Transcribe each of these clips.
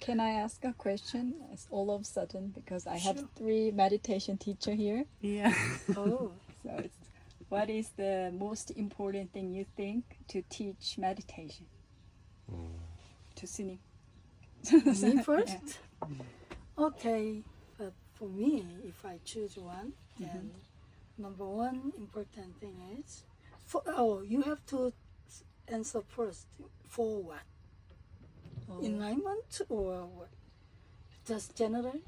Can I ask a question? It's all of a sudden because I have Sure. 3 meditation teacher here. Yeah. Oh, So it's, what is the most important thing you think to teach meditation to Sini? me first? Okay, but for me, if I choose one, then number one important thing is, you have to answer first. For what? Enlightenment or what? Just general?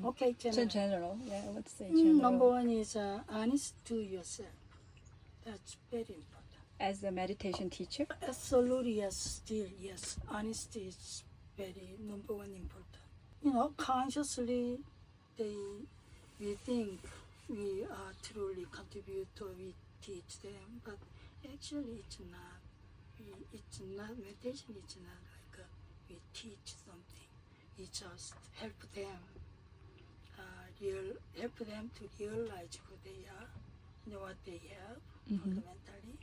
Okay, general. General, yeah, let's say Number general. one is honest to yourself. That's very important. As a meditation teacher, Absolutely, yes, still, yes. Honesty is very number one important. Consciously, we think we truly contribute or we teach them, but actually it's not. It's not meditation. It's not like we teach something. We just help them, help them to realize who they are, what they have fundamentally,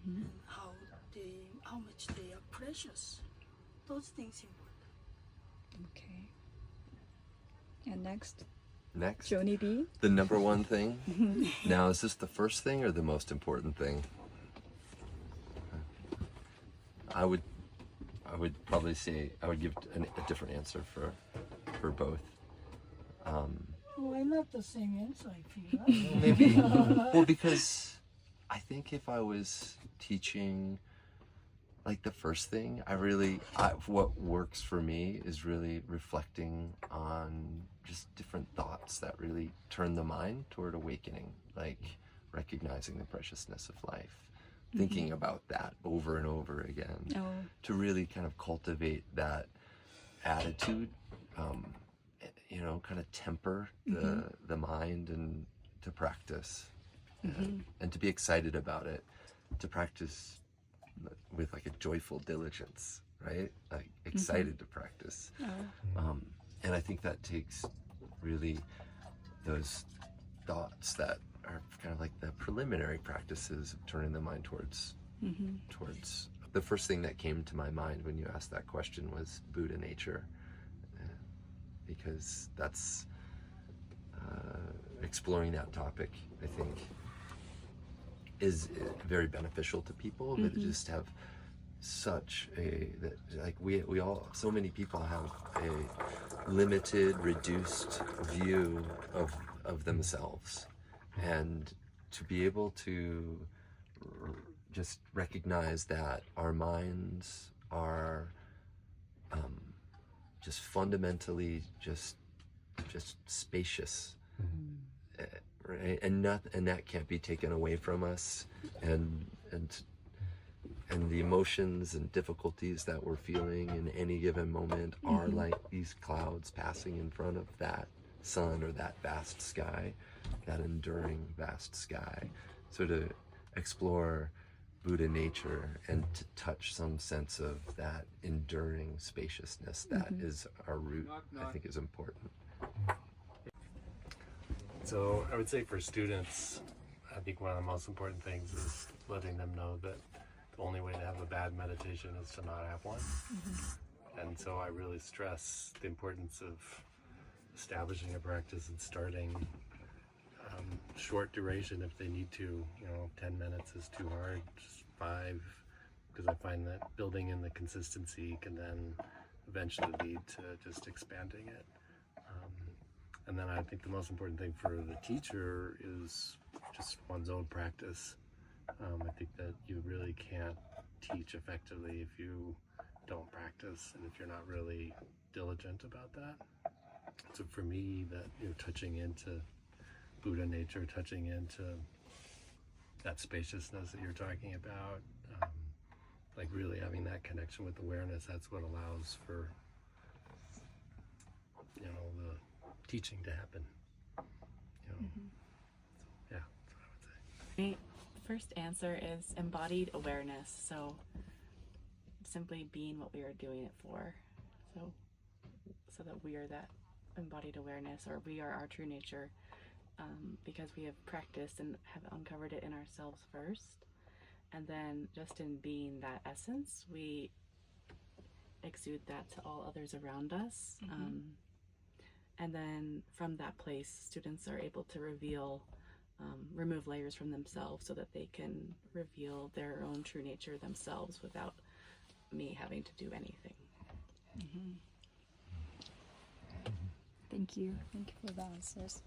and how much they are precious. Those things important. okay. And next, Next, Johnny B. the number one thing. Now, is this the first thing or the most important thing? I would probably say I would give a different answer for both. Why not the same answer? I feel. Maybe. Well, because I think if I was teaching, like the first thing, what works for me is really reflecting on just different thoughts that really turn the mind toward awakening, like recognizing the preciousness of life, thinking about that over and over again, to really kind of cultivate that attitude, kind of temper the mind and to practice, and to be excited about it, to practice with like a joyful diligence, right? Like excited to practice. And I think that takes really those thoughts that are kind of like the preliminary practices of turning the mind towards the first thing that came to my mind when you asked that question was Buddha nature, because that's exploring that topic, I think, is very beneficial to people that just have such we all, so many people have a limited, reduced view of themselves, and to be able to just recognize that our minds are just fundamentally just spacious, right? And that can't be taken away from us, and the emotions and difficulties that we're feeling in any given moment are like these clouds passing in front of that sun or that vast sky, that enduring vast sky. So to explore Buddha nature and to touch some sense of that enduring spaciousness that is our root, I think is important. So I would say for students, I think one of the most important things is letting them know that the only way to have a bad meditation is to not have one. And so I really stress the importance of establishing a practice and starting short duration if they need to. 10 minutes is too hard, just 5, because I find that building in the consistency can then eventually lead to just expanding it. And then I think the most important thing for the teacher is just one's own practice. I think that you really can't teach effectively if you don't practice and if you're not really diligent about that. So for me, that touching into Buddha nature, touching into that spaciousness that you're talking about, like really having that connection with awareness, that's what allows for the teaching to happen. So, yeah, that's what I would say. The first answer is embodied awareness. So simply being what we are doing it for. So that we are that embodied awareness, or we are our true nature, because we have practiced and have uncovered it in ourselves first. And then just in being that essence, we exude that to all others around us. And then from that place, students are able to remove layers from themselves so that they can reveal their own true nature themselves without me having to do anything. Thank you. Thank you for the answers.